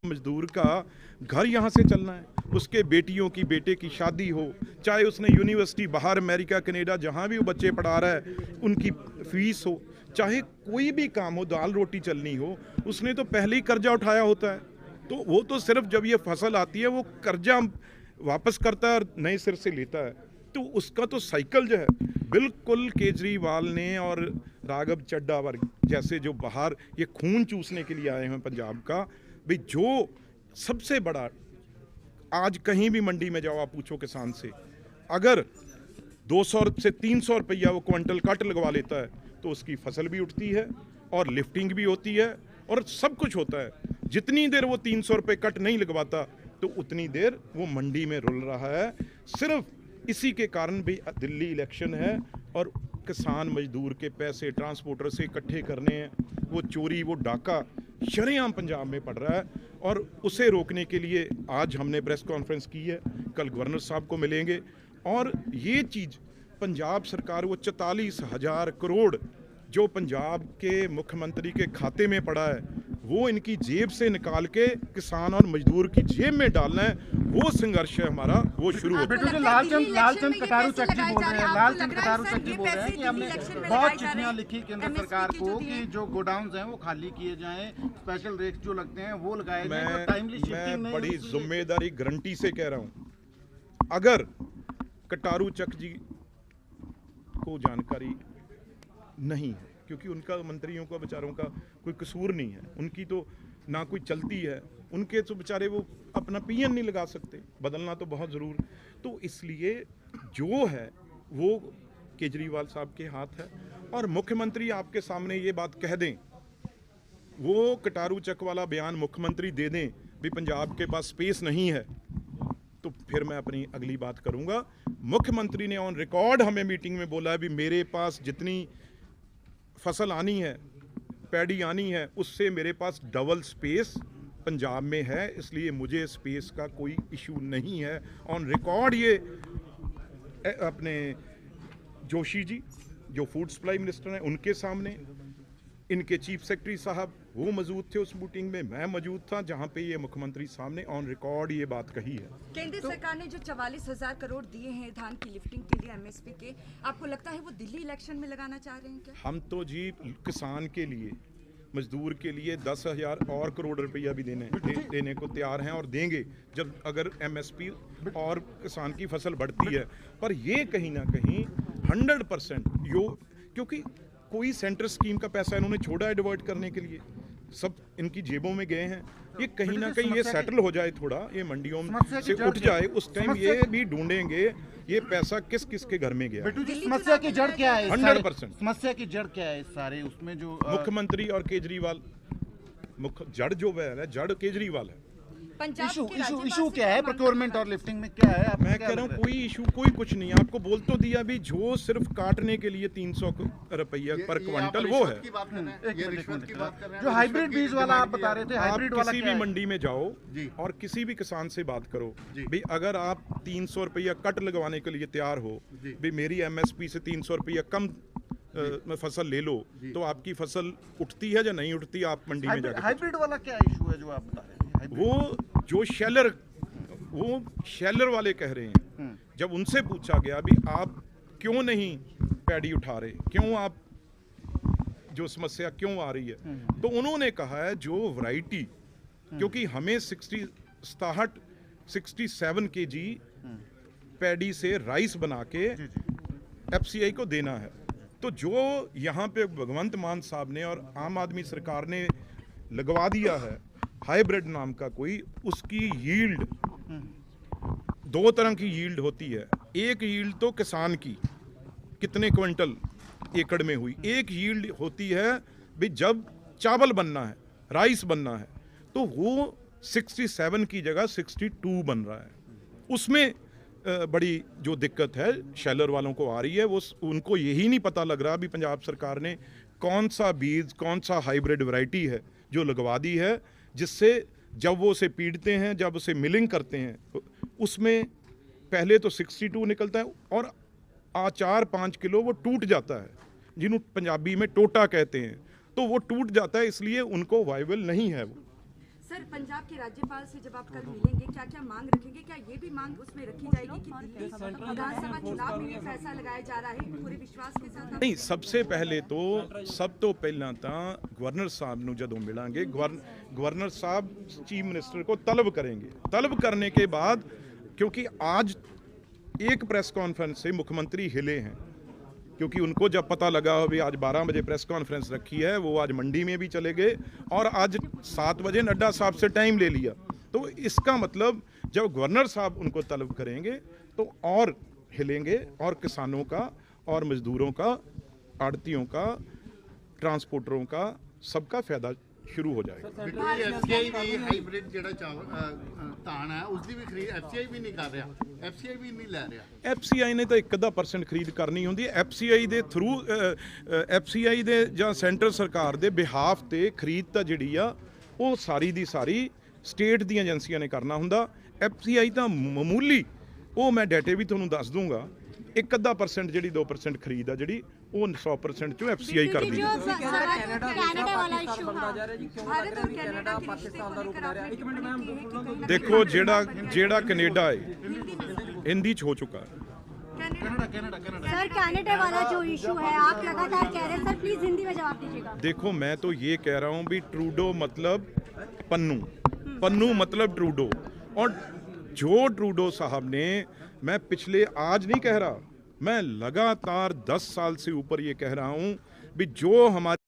मजदूर का घर यहाँ से चलना है, उसके बेटियों की बेटे की शादी हो, चाहे उसने यूनिवर्सिटी बाहर अमेरिका कनेडा जहाँ भी वो बच्चे पढ़ा रहा है उनकी फीस हो, चाहे कोई भी काम हो, दाल रोटी चलनी हो, उसने तो पहले ही कर्जा उठाया होता है। तो वो तो सिर्फ जब ये फसल आती है वो कर्जा वापस करता है और नए सिर से लेता है। तो उसका तो साइकिल जो है बिल्कुल केजरीवाल ने और राघव चड्ढा वर्ग जैसे जो बाहर ये खून चूसने के लिए आए हैं पंजाब का, भाई जो सबसे बड़ा आज कहीं भी मंडी में जाओ आप पूछो किसान से, अगर 200 से 300 रुपया वो क्विंटल कट लगवा लेता है तो उसकी फसल भी उठती है और लिफ्टिंग भी होती है और सब कुछ होता है। जितनी देर वो 300 रुपये कट नहीं लगवाता तो उतनी देर वो मंडी में रुल रहा है। सिर्फ इसी के कारण भी दिल्ली इलेक्शन है और किसान मजदूर के पैसे ट्रांसपोर्टर से इकट्ठे करने हैं, वो चोरी वो डाका शरेआम पंजाब में पड़ रहा है और उसे रोकने के लिए आज हमने प्रेस कॉन्फ्रेंस की है, कल गवर्नर साहब को मिलेंगे और ये चीज़ पंजाब सरकार वो 44,000 करोड़ जो पंजाब के मुख्यमंत्री के खाते में पड़ा है वो इनकी जेब से निकाल के किसान और मजदूर की जेब में डालना है, वो संघर्ष है हमारा, वो शुरू होता है। लालचंद कटारू चक जी बोल रहे हैं, लालचंद कटारू चक जी बोल रहे हैं कि हमने बहुत चिट्ठियां लिखी केंद्र सरकार को कि जो गोडाउन्स हैं वो खाली किए जाएं, स्पेशल रेट्स जो लगते हैं वो लगाए जाएं, टाइमली शिफ्टिंग मैं बड़ी जिम्मेदारी गारंटी से कह रहा हूँ, अगर कटारू चक जी को जानकारी नहीं है क्योंकि उनका मंत्रियों का बेचारों का कोई कसूर नहीं है, उनकी तो ना कोई चलती है, उनके तो बेचारे वो अपना पीएन नहीं लगा सकते, बदलना तो बहुत ज़रूर, तो इसलिए जो है वो केजरीवाल साहब के हाथ है और मुख्यमंत्री आपके सामने ये बात कह दें, वो कटारू चक वाला बयान मुख्यमंत्री दे दें भी पंजाब के पास स्पेस नहीं है, तो फिर मैं अपनी अगली बात करूंगा। मुख्यमंत्री ने ऑन रिकॉर्ड हमें मीटिंग में बोला है भी मेरे पास जितनी फसल आनी है, पैडी आनी है, उससे मेरे पास डबल स्पेस पंजाब में है, इसलिए मुझे स्पेस का कोई इशू नहीं है। ऑन रिकॉर्ड ये अपने जोशी जी जो फूड सप्लाई मिनिस्टर हैं उनके सामने, इनके चीफ सेक्रेटरी साहब वो मौजूद थे उस मीटिंग में, मैं मौजूद था जहां पे ये मुख्यमंत्री सामने ऑन रिकॉर्ड ये बात कही है। केंद्र सरकार ने जो 44,000 करोड़ दिए हैं धान की लिफ्टिंग के लिए एमएसपी के, आपको लगता है वो दिल्ली इलेक्शन में लगाना चाह रहे हैं क्या? हम तो जी किसान के लिए मजदूर के लिए 10,000 और करोड़ रुपया भी देने को तैयार हैं और देंगे जब अगर एमएसपी और किसान की फसल बढ़ती है। पर ये कहीं ना कहीं 100% क्योंकि कोई सेंटर स्कीम का पैसा इन्होंने छोड़ा है डिवर्ट करने के लिए, सब इनकी जेबों में गए हैं, ये कहीं ना कहीं ये सेटल हो जाए, थोड़ा ये मंडियों से उठ जाए, उस टाइम ये भी ढूंढेंगे ये पैसा किस किस के घर में गया। बिट्टू जी समस्या की जड़ क्या है? 100% समस्या की जड़ क्या है सारे उसमें जो मुख्यमंत्री और केजरीवाल, जड़ जो है जड़ केजरीवाल है। इशू क्या है प्रोक्योरमेंट और लिफ्टिंग में क्या है? मैं कह रहा हूँ कोई इशू कोई कुछ नहीं है, आपको बोल तो दिया भी जो सिर्फ काटने के लिए 300 रुपया पर क्विंटल वो है। जो हाइब्रिड बीज वाला आप बता रहे थे, हाइब्रिड वाला किसी भी मंडी में जाओ और किसी भी किसान से बात करो भाई अगर आप 300 रुपया कट लगवाने के लिए तैयार हो, भाई मेरी एमएसपी से 300 रुपया कम फसल ले लो, तो आपकी फसल उठती है या नहीं उठती? आप मंडी में जाकर हाइब्रिड वाला क्या इशू है जो आप बता रहे हैं? वो जो शेलर वाले कह रहे हैं, जब उनसे पूछा गया भी आप क्यों नहीं पैडी उठा रहे, क्यों आप जो समस्या क्यों आ रही है, तो उन्होंने कहा है जो वैरायटी, क्योंकि हमें 67 केजी पैडी से राइस बना के एफसीआई को देना है, तो जो यहाँ पे भगवंत मान साहब ने और आम आदमी सरकार ने लगवा दिया है हाइब्रिड नाम का कोई, उसकी यील्ड दो तरह की यील्ड होती है। एक यील्ड तो किसान की कितने क्विंटल एकड़ में हुई, एक यील्ड होती है भाई जब चावल बनना है, राइस बनना है, तो वो 67 की जगह 62 बन रहा है। उसमें बड़ी जो दिक्कत है शेलर वालों को आ रही है, वो उनको यही नहीं पता लग रहा भी पंजाब सरकार ने कौन सा बीज कौन सा हाइब्रिड वैरायटी है जो लगवा दी है, जिससे जब वो उसे पीटते हैं, जब उसे मिलिंग करते हैं, उसमें पहले तो 62 निकलता है और 4-5 किलो वो टूट जाता है, जिन्हों पंजाबी में टोटा कहते हैं, तो वो टूट जाता है, इसलिए उनको वायबल नहीं है वो। सर, पंजाब के राज्यपाल से जब आप कल मिलेंगे, क्या क्या मांग रखेंगे? क्या ये भी मांग उसमें रखी जाएगी कि दिल्ली विधानसभा चुनाव में ये फैसला लगाया जा रहा है पूरे विश्वास के साथ? नहीं, सबसे पहले तो सब तो पहला गवर्नर साहब ਨੂੰ ਜਦੋਂ ਮਿਲਾਂਗੇ, गवर्नर साहब चीफ मिनिस्टर को तलब करेंगे। तलब करने के बाद, क्योंकि आज एक प्रेस कॉन्फ्रेंस से मुख्यमंत्री हिले हैं, क्योंकि उनको जब पता लगा हो भी आज 12 बजे प्रेस कॉन्फ्रेंस रखी है, वो आज मंडी में भी चले गए और आज 7 बजे नड्डा साहब से टाइम ले लिया। तो इसका मतलब जब गवर्नर साहब उनको तलब करेंगे तो और हिलेंगे, और किसानों का और मजदूरों का, आड़तियों का, ट्रांसपोर्टरों का, सबका फायदा शुरू हो जाएगा। FCI हाइब्रिड ਜਿਹੜਾ ਧਾਨ ਹੈ ਉਸ ਦੀ ਵੀ ਖਰੀਦ FCI ਵੀ ਨਹੀਂ ਕਰ ਰਿਹਾ, FCI ਵੀ ਨਹੀਂ ਲੈ ਰਿਹਾ। FCI ਨੇ ਤਾਂ 1% ਖਰੀਦ ਕਰਨੀ ਹੁੰਦੀ ਹੈ। FCI ਦੇ ਥਰੂ FCI ਦੇ ਜਾਂ ਸੈਂਟਰ ਸਰਕਾਰ ਦੇ ਬਿਹਾਫ ਤੇ ਖਰੀਦ ਤਾਂ ਜਿਹੜੀ ਆ ਉਹ ਸਾਰੀ ਦੀ ਸਾਰੀ ਸਟੇਟ ਦੀਆਂ ਏਜੰਸੀਆਂ ਨੇ ਕਰਨਾ ਹੁੰਦਾ। FCI ਤਾਂ ਮਾਮੂਲੀ, ਉਹ ਮੈਂ ਡਾਟੇ ਵੀ ਤੁਹਾਨੂੰ ਦੱਸ ਦੂੰਗਾ, 1% ਜਿਹੜੀ 2% ਖਰੀਦ ਆ ਜਿਹੜੀ ਉਹ 100% ਚੋਂ FCI ਕਰਦੀ ਹੈ। कनाडा वाला इशू भारत और कनाडा के रिश्ते को लेकर आपने टिप्पणी की है कि कहीं ना ਦੇਖੋ ਜਿਹੜਾ ਕੈਨੇਡਾ ਹੈ हिंदी ਚ हो चुका है। सर कनाडा वाला जो इशू है आप लगातार कह रहे हैं, सर प्लीज हिंदी में जवाब दीजिएगा। देखो, मैं तो ये कह रहा हूँ भी ट्रूडो मतलब पन्नू, पन्नू मतलब ट्रूडो, और जो ट्रूडो साहब ने, मैं पिछले आज नहीं कह रहा, मैं लगातार 10 साल से ऊपर ये कह रहा हूँ भी जो हमारे